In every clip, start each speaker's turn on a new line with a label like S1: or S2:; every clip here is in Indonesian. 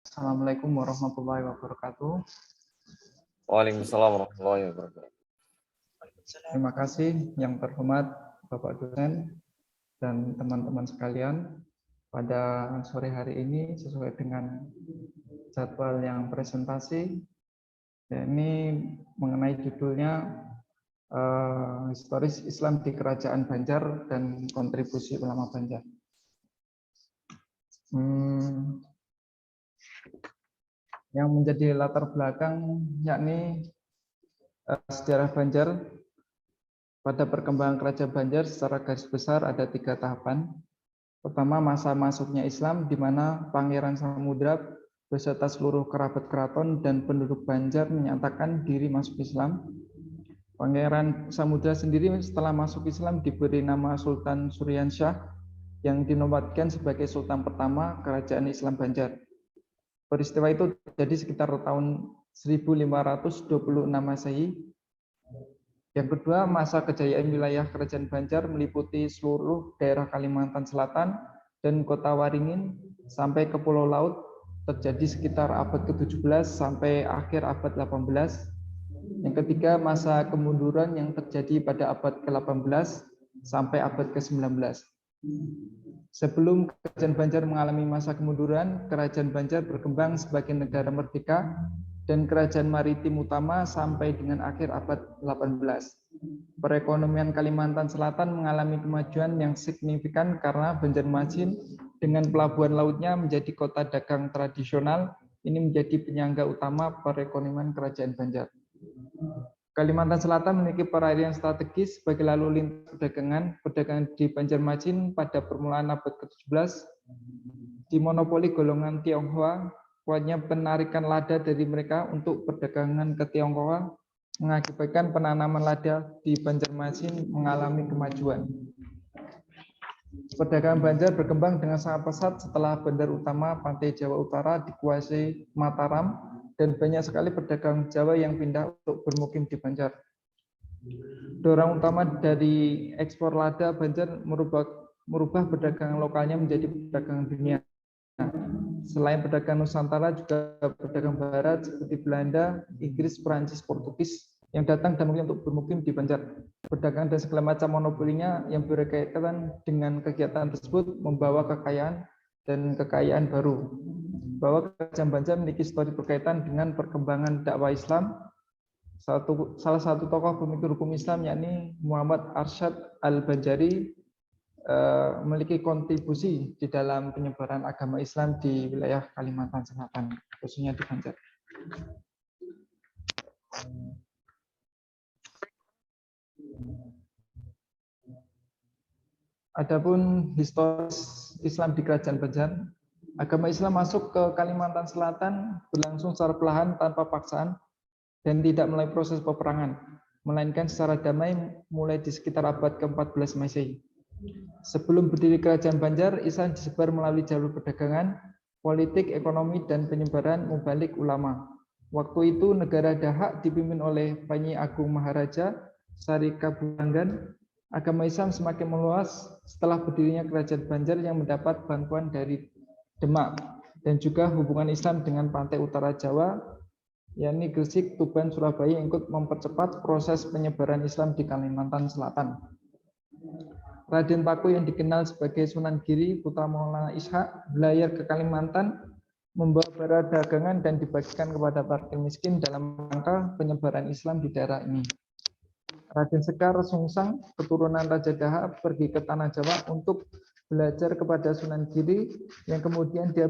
S1: Assalamualaikum warahmatullahi wabarakatuh.
S2: Waalaikumsalam warahmatullahi wabarakatuh.
S1: Terima kasih yang terhormat Bapak dosen dan teman-teman sekalian. Pada sore hari ini sesuai dengan jadwal yang presentasi, ini mengenai judulnya Historis Islam di Kerajaan Banjar dan Kontribusi Ulama Banjar. Yang menjadi latar belakang yakni sejarah Banjar. Pada perkembangan Kerajaan Banjar secara garis besar ada 3 tahapan. Pertama, masa masuknya Islam di mana Pangeran Samudra beserta seluruh kerabat keraton dan penduduk Banjar menyatakan diri masuk Islam. Pangeran Samudra sendiri setelah masuk Islam diberi nama Sultan Suryansyah yang dinobatkan sebagai Sultan pertama Kerajaan Islam Banjar. Peristiwa itu terjadi sekitar tahun 1526 Masehi. Yang kedua, masa kejayaan wilayah Kerajaan Banjar meliputi seluruh daerah Kalimantan Selatan dan Kota Waringin sampai ke Pulau Laut, terjadi sekitar abad ke-17 sampai akhir abad 18. Yang ketiga, masa kemunduran yang terjadi pada abad ke-18 sampai abad ke-19. Sebelum Kerajaan Banjar mengalami masa kemunduran, Kerajaan Banjar berkembang sebagai negara merdeka dan kerajaan maritim utama sampai dengan akhir abad 18. Perekonomian Kalimantan Selatan mengalami kemajuan yang signifikan karena Banjarmasin dengan pelabuhan lautnya menjadi kota dagang tradisional. Ini menjadi penyangga utama perekonomian Kerajaan Banjar. Kalimantan Selatan memiliki perairan strategis sebagai lalu lintas perdagangan. Perdagangan di Banjarmasin pada permulaan abad ke-17 dimonopoli golongan Tionghoa. Kuatnya penarikan lada dari mereka untuk perdagangan ke Tionghoa mengakibatkan penanaman lada di Banjarmasin mengalami kemajuan. Perdagangan Banjar berkembang dengan sangat pesat setelah bandar utama pantai Jawa Utara dikuasai Mataram dan banyak sekali pedagang Jawa yang pindah untuk bermukim di Banjar. Dorong utama dari ekspor lada Banjar merubah perdagangan lokalnya menjadi perdagangan dunia. Selain pedagang Nusantara, juga pedagang Barat seperti Belanda, Inggris, Perancis, Portugis yang datang dan untuk bermukim di Banjar. Perdagangan dan segala macam monopolinya yang berkaitan dengan kegiatan tersebut membawa kekayaan dan kekayaan baru. Bahwa Kerajaan Banjar memiliki histori berkaitan dengan perkembangan dakwah Islam. Salah satu tokoh pemikir hukum Islam yakni Muhammad Arsyad Al-Banjari memiliki kontribusi di dalam penyebaran agama Islam di wilayah Kalimantan Selatan, khususnya di Banjar. Adapun historis Islam di Kerajaan Banjar, agama Islam masuk ke Kalimantan Selatan berlangsung secara perlahan tanpa paksaan dan tidak melalui proses peperangan, melainkan secara damai mulai di sekitar abad ke-14 Masehi. Sebelum berdiri Kerajaan Banjar, Islam disebar melalui jalur perdagangan, politik, ekonomi, dan penyebaran mubalik ulama. Waktu itu negara Dahak dipimpin oleh Panji Agung Maharaja Sari Kabulanggan. Agama Islam semakin meluas setelah berdirinya Kerajaan Banjar yang mendapat bantuan dari Demak dan juga hubungan Islam dengan pantai utara Jawa, yakni Gresik, Tuban, Surabaya yang ikut mempercepat proses penyebaran Islam di Kalimantan Selatan. Raden Paku yang dikenal sebagai Sunan Giri, putra Maulana Ishak, belayar ke Kalimantan, membawa barang dagangan dan dibagikan kepada fakir miskin dalam rangka penyebaran Islam di daerah ini. Raden Sekar Sungsang, keturunan Raja Dahak, pergi ke Tanah Jawa untuk belajar kepada Sunan Giri, yang kemudian dia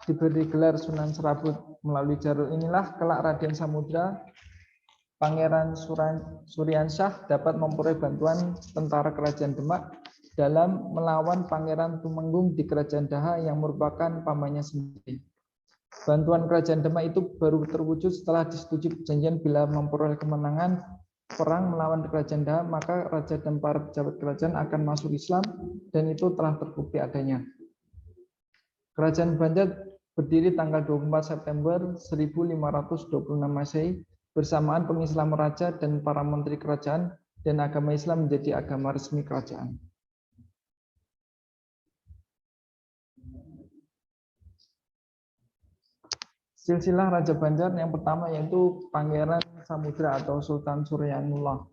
S1: diberi gelar Sunan Serabut. Melalui jalur inilah kelak Raden Samudra, Pangeran Suryansyah dapat memperoleh bantuan tentara Kerajaan Demak dalam melawan Pangeran Tumenggung di Kerajaan Dahak yang merupakan pamannya sendiri. Bantuan Kerajaan Demak itu baru terwujud setelah disetujui perjanjian bila memperoleh kemenangan perang melawan Kerajaan Dahak, maka raja dan para pejabat kerajaan akan masuk Islam dan itu telah terbukti adanya. Kerajaan Banjar berdiri tanggal 24 September 1526 Masehi bersamaan pengislaman raja dan para menteri kerajaan dan agama Islam menjadi agama resmi kerajaan. Silsilah Raja Banjar yang pertama yaitu Pangeran Samudra atau Sultan Suryanullah.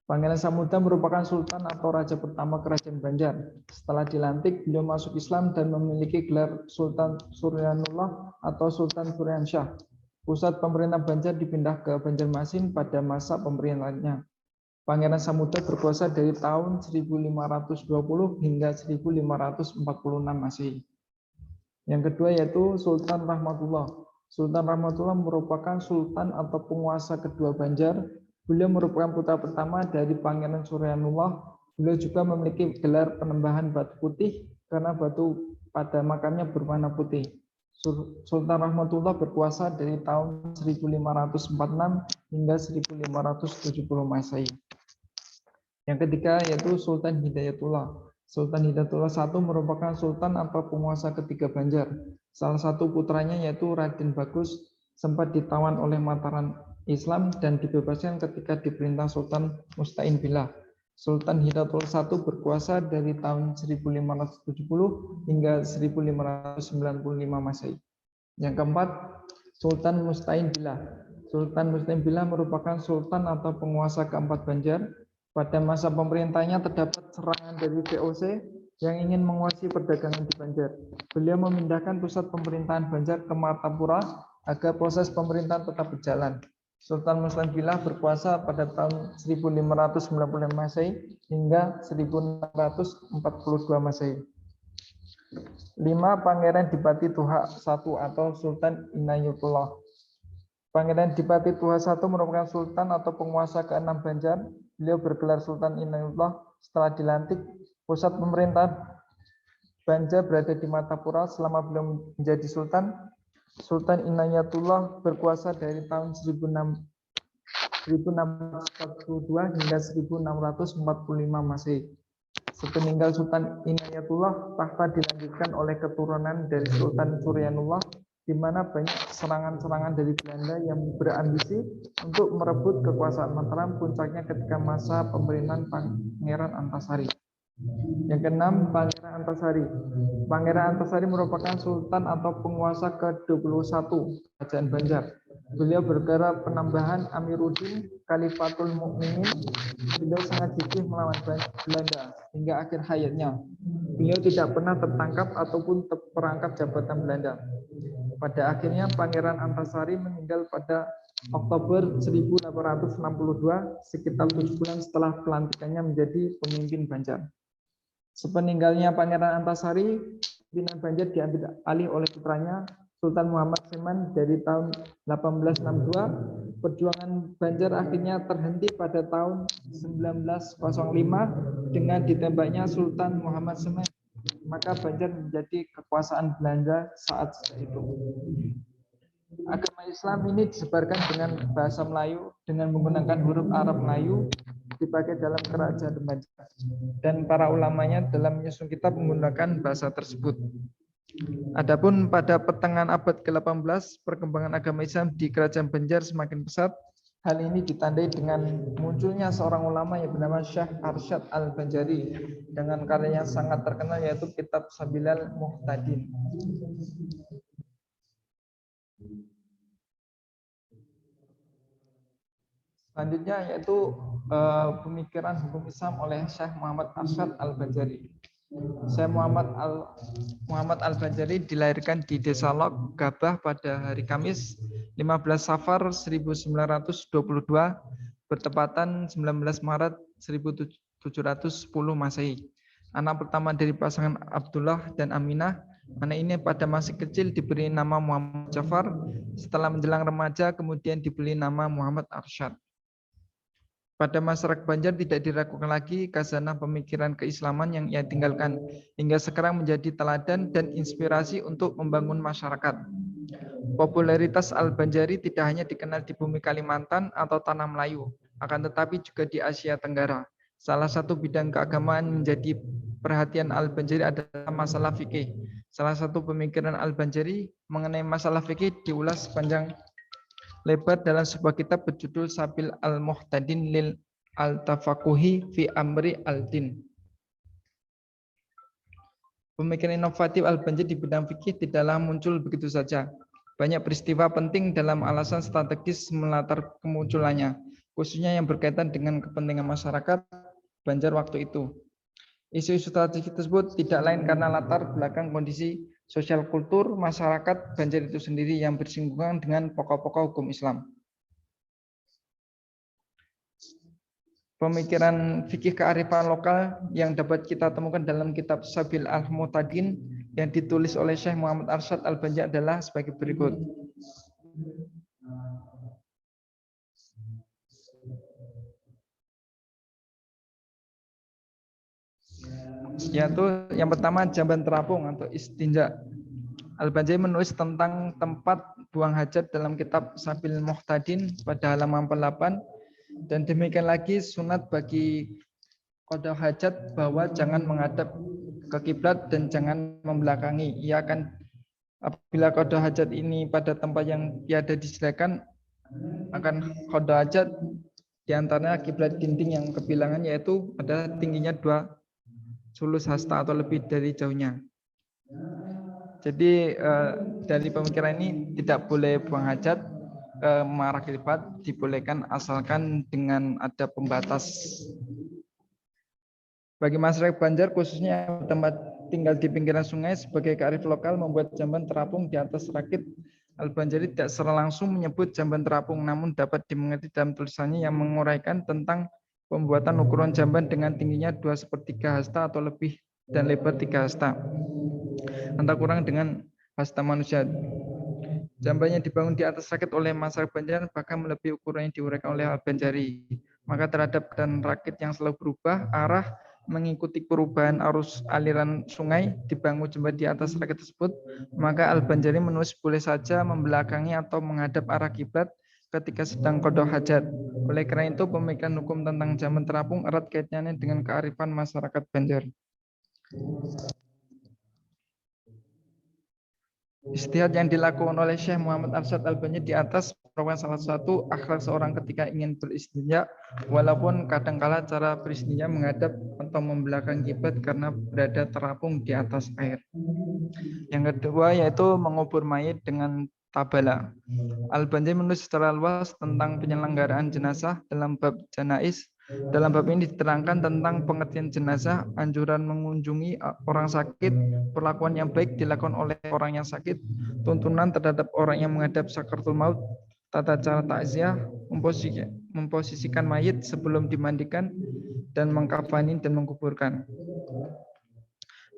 S1: Pangeran Samudra merupakan sultan atau raja pertama kerajaan Banjar. Setelah dilantik, beliau masuk Islam dan memiliki gelar Sultan Suryanullah atau Sultan Suryansyah. Pusat pemerintah Banjar dipindah ke Banjarmasin pada masa pemerintahannya. Pangeran Samudra berkuasa dari tahun 1520 hingga 1546 Masehi. Yang kedua yaitu Sultan Rahmatullah. Sultan Rahmatullah merupakan sultan atau penguasa kedua Banjar. Beliau merupakan putra pertama dari Pangeran Suryanullah. Beliau juga memiliki gelar penembahan batu putih karena batu pada makamnya berwarna putih. Sultan Rahmatullah berkuasa dari tahun 1546 hingga 1570 Masehi. Yang ketiga yaitu Sultan Hidayatullah. Sultan Hidayatullah I merupakan sultan atau penguasa ketiga Banjar. Salah satu putranya yaitu Raden Bagus sempat ditawan oleh Mataram Islam dan dibebaskan ketika diperintah Sultan Musta'in Billah. Sultan Hidayatullah I berkuasa dari tahun 1570 hingga 1595 Masehi. Yang keempat, Sultan Musta'in Billah. Sultan Musta'in Billah merupakan sultan atau penguasa keempat Banjar. Pada masa pemerintahnya terdapat serangan dari VOC yang ingin menguasai perdagangan di Banjar. Beliau memindahkan pusat pemerintahan Banjar ke Martapura agar proses pemerintahan tetap berjalan. Sultan Musta'in Billah berkuasa pada tahun 1595 Masehi hingga 1642 Masehi. 5. Pangeran Dipati Tuha I atau Sultan Inayatullah. Pangeran Dipati Tuha I merupakan sultan atau penguasa ke-6 Banjar. Beliau bergelar Sultan Inayatullah. Setelah dilantik, pusat pemerintahan Banjar berada di Martapura selama beliau menjadi sultan. Sultan Inayatullah berkuasa dari tahun 1642 hingga 1645 Masehi. Sepeninggal Sultan Inayatullah, tahta dilanjutkan oleh keturunan dari Sultan Suryanullah, di mana banyak serangan-serangan dari Belanda yang berambisi untuk merebut kekuasaan Mataram, puncaknya ketika masa pemerintahan Pangeran Antasari. Yang keenam, Pangeran Antasari. Pangeran Antasari merupakan sultan atau penguasa ke-21 Kerajaan Banjar. Beliau bergerak penambahan Amiruddin Khalifatul Mukminin. Beliau sangat gigih melawan Belanda hingga akhir hayatnya. Beliau tidak pernah tertangkap ataupun terperangkap jabatan Belanda. Pada akhirnya Pangeran Antasari meninggal pada Oktober 1862, sekitar 7 bulan setelah pelantikannya menjadi pemimpin Banjar. Sepeninggalnya Pangeran Antasari, pimpinan Banjar diambil alih oleh putranya Sultan Muhammad Seman dari tahun 1862. Perjuangan Banjar akhirnya terhenti pada tahun 1905 dengan ditembaknya Sultan Muhammad Seman. Maka Banjar menjadi kekuasaan Belanda saat itu. Agama Islam ini disebarkan dengan bahasa Melayu dengan menggunakan huruf Arab Melayu, dipakai dalam kerajaan Banjar, dan para ulamanya dalam menyusun kitab menggunakan bahasa tersebut. Adapun pada pertengahan abad ke-18, perkembangan agama Islam di kerajaan Banjar semakin pesat. Hal ini ditandai dengan munculnya seorang ulama yang bernama Syekh Arsyad Al-Banjari dengan karya yang sangat terkenal yaitu kitab Sabilal Muhtadin. Selanjutnya yaitu pemikiran hukum Islam oleh Syekh Muhammad Arsyad Al-Banjari. Syekh Muhammad Al-Banjari dilahirkan di Desa Lok, Gabah pada hari Kamis 15 Safar 1922 bertepatan 19 Maret 1710 Masehi. Anak pertama dari pasangan Abdullah dan Aminah. Anak ini pada masih kecil diberi nama Muhammad Jafar. Setelah menjelang remaja kemudian diberi nama Muhammad Arsyad. Pada masyarakat Banjar tidak diragukan lagi khazanah pemikiran keislaman yang ia tinggalkan, hingga sekarang menjadi teladan dan inspirasi untuk membangun masyarakat. Popularitas Al-Banjari tidak hanya dikenal di bumi Kalimantan atau tanah Melayu, akan tetapi juga di Asia Tenggara. Salah satu bidang keagamaan menjadi perhatian Al-Banjari adalah masalah fikih. Salah satu pemikiran Al-Banjari mengenai masalah fikih diulas sepanjang lebar dalam sebuah kitab berjudul Sabil Al-Muhtadin lil Al-Tafaquhi fi Amri Al-Din. Pemikiran inovatif Al-Banjari di bidang fikih tidaklah muncul begitu saja. Banyak peristiwa penting dalam alasan strategis melatar kemunculannya, khususnya yang berkaitan dengan kepentingan masyarakat Banjar waktu itu. Isu-isu strategis tersebut tidak lain karena latar belakang kondisi sosial kultur masyarakat Banjar itu sendiri yang bersinggungan dengan pokok-pokok hukum Islam. Pemikiran fikih kearifan lokal yang dapat kita temukan dalam kitab Sabil Al-Mu'tadin yang ditulis oleh Syekh Muhammad Arsyad Al-Banjar adalah sebagai berikut. Yaitu yang pertama jamban terapung atau istinja. Al-Banjari menulis tentang tempat buang hajat dalam kitab Sabil Muhtadin pada halaman 8, dan demikian lagi sunat bagi qada hajat bahwa jangan menghadap ke kiblat dan jangan membelakangi. Ia akan apabila qada hajat ini pada tempat yang tiada disediakan akan qada hajat diantaranya kiblat dinding yang kebilangan yaitu pada tingginya 2 sulus hasta atau lebih dari jauhnya. Jadi dari pemikiran ini tidak boleh buang hajat ke mengarah kiblat, dibolehkan asalkan dengan ada pembatas. Bagi masyarakat Banjar khususnya tempat tinggal di pinggiran sungai sebagai kearifan lokal membuat jamban terapung di atas rakit. Al-Banjari tidak secara langsung menyebut jamban terapung, namun dapat dimengerti dalam tulisannya yang menguraikan tentang pembuatan ukuran jamban dengan tingginya 2/3 hasta atau lebih dan lebar 3 hasta. Antara kurang dengan hasta manusia. Jamban yang dibangun di atas rakit oleh masyarakat Banjar bahkan melebihi ukuran yang diuraikan oleh Al-Banjari. Maka terhadap dan rakit yang selalu berubah arah mengikuti perubahan arus aliran sungai dibangun jembatan di atas rakit tersebut, maka Al-Banjari menulis boleh saja membelakangi atau menghadap arah kiblat ketika sedang qada hajat. Oleh karena itu, pemikiran hukum tentang jamban terapung erat kaitannya dengan kearifan masyarakat Banjar. Ijtihad yang dilakukan oleh Syekh Muhammad Arsyad Al-Banjari di atas merupakan salah satu akhlak seorang ketika ingin beristinja, walaupun kadangkala cara beristinja menghadap atau membelakangi kiblat karena berada terapung di atas air. Yang kedua yaitu mengubur mayit dengan tabala. Al-Banjari menulis secara luas tentang penyelenggaraan jenazah dalam bab janais. Dalam bab ini diterangkan tentang pengertian jenazah, anjuran mengunjungi orang sakit, perlakuan yang baik dilakukan oleh orang yang sakit, tuntunan terhadap orang yang menghadap sakaratul maut, tata cara takziah, memposisikan mayit sebelum dimandikan, dan mengkafani dan menguburkan.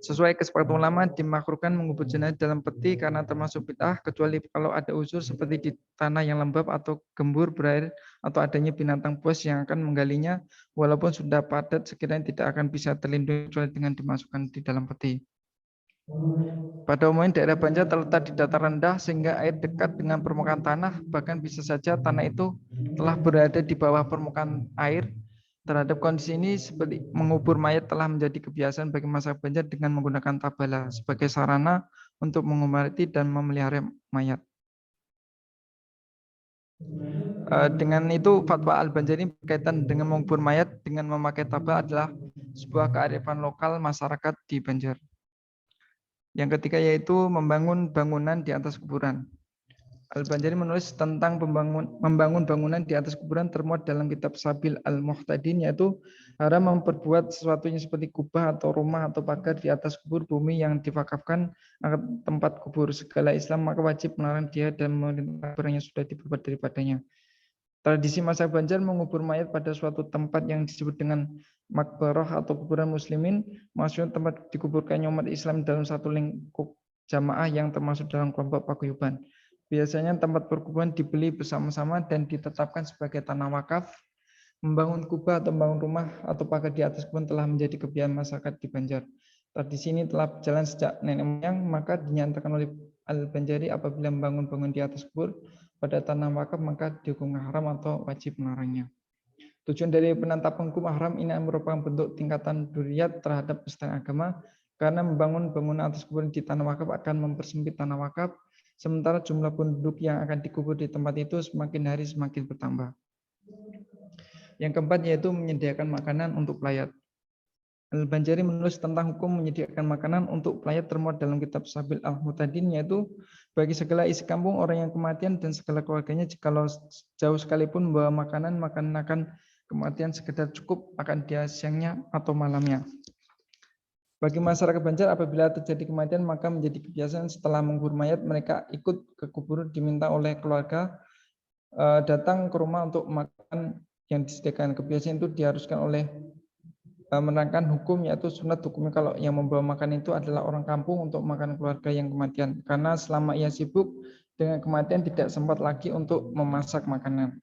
S1: Sesuai kesepakatan ulama, dimakruhkan mengubur jenazah dalam peti karena termasuk bid'ah, kecuali kalau ada unsur seperti di tanah yang lembab atau gembur berair atau adanya binatang buas yang akan menggalinya, walaupun sudah padat sekiranya tidak akan bisa terlindungi kecuali dengan dimasukkan di dalam peti. Pada umumnya daerah Banjar terletak di dataran rendah sehingga air dekat dengan permukaan tanah, bahkan bisa saja tanah itu telah berada di bawah permukaan air. Terhadap kondisi ini, seperti mengubur mayat telah menjadi kebiasaan bagi masyarakat Banjar dengan menggunakan tabala sebagai sarana untuk mengobati dan memelihara mayat. Dengan itu, fatwa Al-Banjari berkaitan dengan mengubur mayat dengan memakai tabala adalah sebuah kearifan lokal masyarakat di Banjar. Yang ketiga yaitu membangun bangunan di atas kuburan. Al-Banjari menulis tentang membangun bangunan di atas kuburan termuat dalam kitab Sabil Al-Muhtadin, yaitu haram memperbuat sesuatunya seperti kubah atau rumah atau pagar di atas kubur bumi yang diwakafkan tempat kubur. Segala Islam maka wajib melarang dia dan memerintah barang yang sudah diperbuat daripadanya. Tradisi masyarakat Banjar mengubur mayat pada suatu tempat yang disebut dengan makbarah atau kuburan muslimin, maksudnya tempat dikuburkannya umat Islam dalam satu lingkup jamaah yang termasuk dalam kelompok paguyuban. Biasanya tempat perkuburan dibeli bersama-sama dan ditetapkan sebagai tanah wakaf. Membangun kubah atau membangun rumah atau pagar di atas kubur telah menjadi kebiasaan masyarakat di Banjar. Tradisi ini telah berjalan sejak nenek moyang, maka dinyatakan oleh Al-Banjari apabila membangun bangunan di atas kubur pada tanah wakaf maka dihukum haram atau wajib melarangnya. Tujuan dari penetapan hukum haram ini merupakan bentuk tingkatan dzurriyyat terhadap pelestarian agama, karena membangun bangunan atas kuburan di tanah wakaf akan mempersempit tanah wakaf, sementara jumlah penduduk yang akan dikubur di tempat itu semakin hari semakin bertambah. Yang keempat yaitu menyediakan makanan untuk pelayat. Al-Banjari menulis tentang hukum menyediakan makanan untuk pelayan termuat dalam kitab Sabil Al-Mutadin, yaitu bagi segala isi kampung orang yang kematian dan segala keluarganya jikalau jauh sekalipun membawa makanan akan kematian sekedar cukup akan dia siangnya atau malamnya. Bagi masyarakat Banjar apabila terjadi kematian maka menjadi kebiasaan setelah mengubur mayat mereka ikut ke kubur diminta oleh keluarga datang ke rumah untuk makan yang disediakan. Kebiasaan itu diharuskan oleh menerangkan hukum, yaitu sunat hukumnya kalau yang membawa makan itu adalah orang kampung untuk makan keluarga yang kematian, karena selama ia sibuk dengan kematian tidak sempat lagi untuk memasak makanan.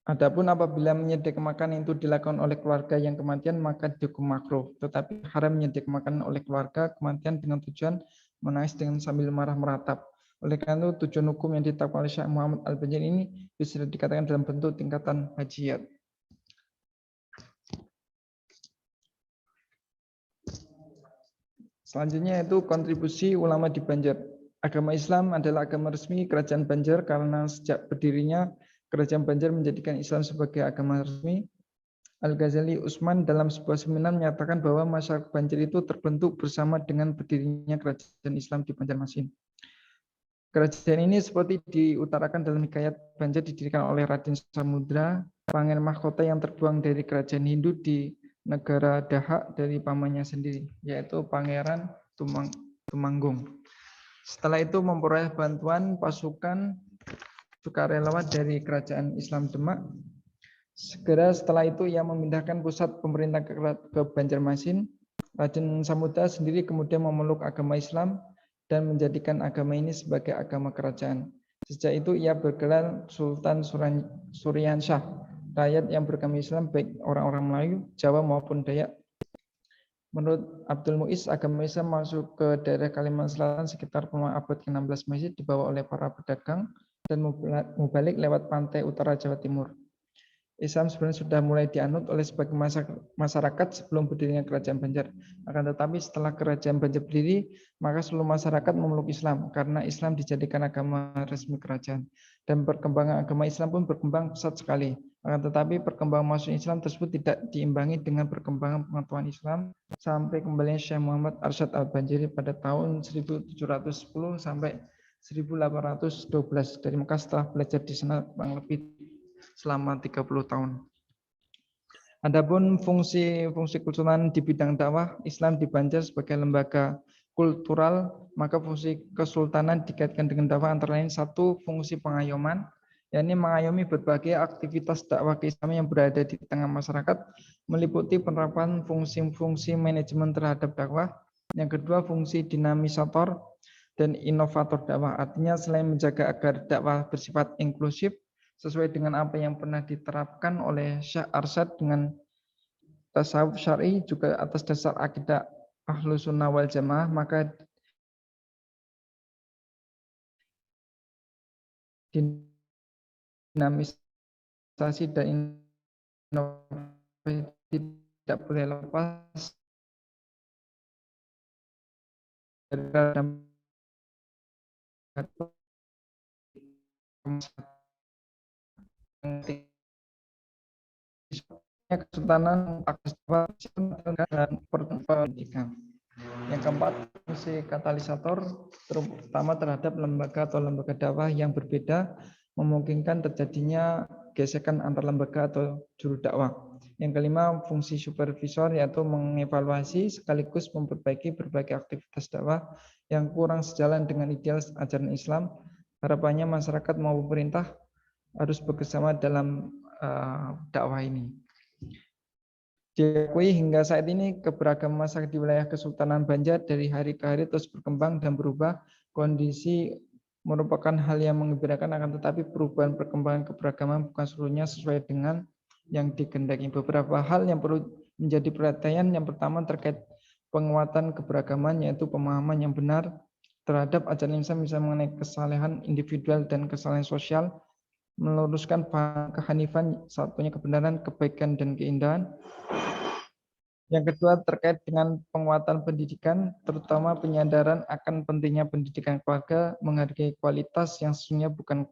S1: Adapun apabila menyediakan makanan itu dilakukan oleh keluarga yang kematian maka dihukum makruh, tetapi haram menyediakan makanan oleh keluarga kematian dengan tujuan menangis dengan sambil marah meratap. Oleh karena itu tujuan hukum yang ditetapkan oleh Syekh Muhammad Al-Banjari ini bisa dikatakan dalam bentuk tingkatan hajiyat. Selanjutnya itu kontribusi ulama di Banjar. Agama Islam adalah agama resmi Kerajaan Banjar karena sejak berdirinya Kerajaan Banjar menjadikan Islam sebagai agama resmi. Al-Ghazali Utsman dalam sebuah seminar menyatakan bahwa masyarakat Banjar itu terbentuk bersama dengan berdirinya Kerajaan Islam di Banjarmasin. Kerajaan ini seperti diutarakan dalam hikayat Banjar didirikan oleh Raden Samudra, pangeran mahkota yang terbuang dari kerajaan Hindu di negara Dahak dari pamannya sendiri, yaitu Pangeran Tumanggung. Setelah itu memperoleh bantuan pasukan sukarelawan dari kerajaan Islam Demak. Segera setelah itu ia memindahkan pusat pemerintah ke Banjarmasin. Raden Samudra sendiri kemudian memeluk agama Islam dan menjadikan agama ini sebagai agama kerajaan. Sejak itu ia bergelar Sultan Suryansyah, rakyat yang beragama Islam baik orang-orang Melayu, Jawa maupun Dayak. Menurut Abdul Muiz, agama Islam masuk ke daerah Kalimantan Selatan sekitar abad ke-16 Masehi dibawa oleh para pedagang dan mubalik lewat pantai utara Jawa Timur. Islam sebenarnya sudah mulai dianut oleh sebagian masyarakat sebelum berdirinya Kerajaan Banjar. Akan tetapi setelah Kerajaan Banjar berdiri, maka seluruh masyarakat memeluk Islam karena Islam dijadikan agama resmi kerajaan. Dan perkembangan agama Islam pun berkembang pesat sekali. Akan tetapi perkembangan masuk Islam tersebut tidak diimbangi dengan perkembangan pengetahuan Islam sampai kembalinya Syekh Muhammad Arsyad Al-Banjari pada tahun 1710 sampai 1812 dari Mekah setelah belajar di sana kurang lebih selama 30 tahun. Adapun fungsi kesultanan di bidang dakwah Islam di Banjar sebagai lembaga kultural, maka fungsi kesultanan dikaitkan dengan dakwah antara lain satu fungsi pengayoman, yakni mengayomi berbagai aktivitas dakwah keislaman yang berada di tengah masyarakat, meliputi penerapan fungsi-fungsi manajemen terhadap dakwah. Yang kedua fungsi dinamisator dan inovator dakwah, artinya selain menjaga agar dakwah bersifat inklusif sesuai dengan apa yang pernah diterapkan oleh Syekh Arsyad dengan tasawuf syar'i juga atas dasar akidah Ahlus Sunnah wal Jamaah, maka dinamisasi dan inovasi tidak boleh lepas dari Kesultanan dan pendidikan. Yang keempat, fungsi katalisator terutama terhadap lembaga atau lembaga dakwah yang berbeda memungkinkan terjadinya gesekan antar lembaga atau juru dakwah. Yang kelima, fungsi supervisor yaitu mengevaluasi sekaligus memperbaiki berbagai aktivitas dakwah yang kurang sejalan dengan ideal ajaran Islam. Harapannya masyarakat maupun pemerintah harus bekerjasama dalam dakwah ini. Diakui hingga saat ini keberagaman masyarakat di wilayah Kesultanan Banjar dari hari ke hari terus berkembang dan berubah. Kondisi merupakan hal yang menggembirakan, akan tetapi perubahan perkembangan keberagaman bukan seluruhnya sesuai dengan yang dikehendaki. Beberapa hal yang perlu menjadi perhatian. Yang pertama terkait penguatan keberagaman, yaitu pemahaman yang benar terhadap ajaran Islam bisa mengenai kesalehan individual dan kesalehan sosial, meluruskan kehanifan, satunya kebenaran, kebaikan dan keindahan. Yang kedua terkait dengan penguatan pendidikan, terutama penyadaran akan pentingnya pendidikan keluarga, menghargai kualitas yang sesungguhnya bukan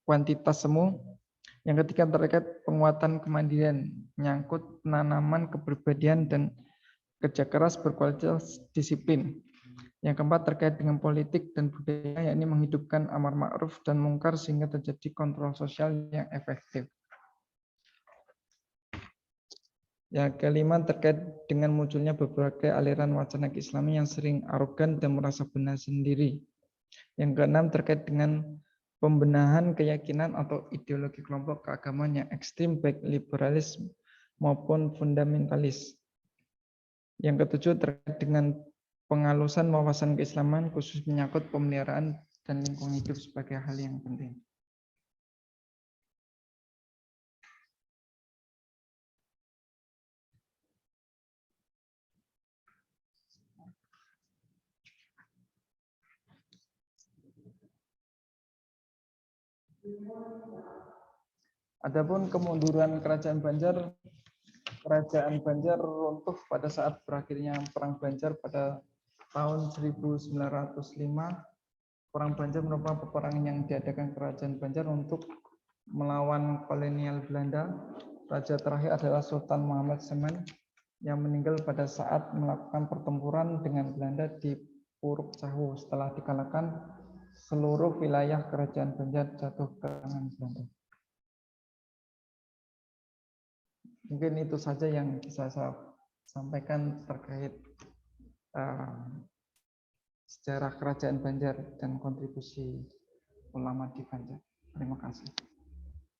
S1: kuantitas semu. Yang ketiga terkait penguatan kemandirian, menyangkut penanaman kepribadian dan kerja keras berkualitas disiplin. Yang keempat terkait dengan politik dan budaya, yakni menghidupkan amar ma'ruf dan mungkar sehingga terjadi kontrol sosial yang efektif. Yang kelima terkait dengan munculnya berbagai aliran wacana keislaman yang sering arogan dan merasa benar sendiri. Yang keenam terkait dengan pembenahan keyakinan atau ideologi kelompok keagamaan yang ekstrim baik liberalis maupun fundamentalis. Yang ketujuh terkait dengan pengalusan wawasan keislaman khusus menyangkut pemeliharaan dan lingkungan hidup sebagai hal yang penting. Adapun kemunduran Kerajaan Banjar runtuh pada saat berakhirnya Perang Banjar pada tahun 1905. Perang Banjar merupakan peperangan yang diadakan Kerajaan Banjar untuk melawan kolonial Belanda. Raja terakhir adalah Sultan Muhammad Seman yang meninggal pada saat melakukan pertempuran dengan Belanda di Puruk Cahu. Setelah dikalahkan, seluruh wilayah Kerajaan Banjar jatuh ke tangan Belanda. Mungkin itu saja yang bisa saya sampaikan terkait sejarah Kerajaan Banjar dan kontribusi ulama di Banjar. Terima kasih.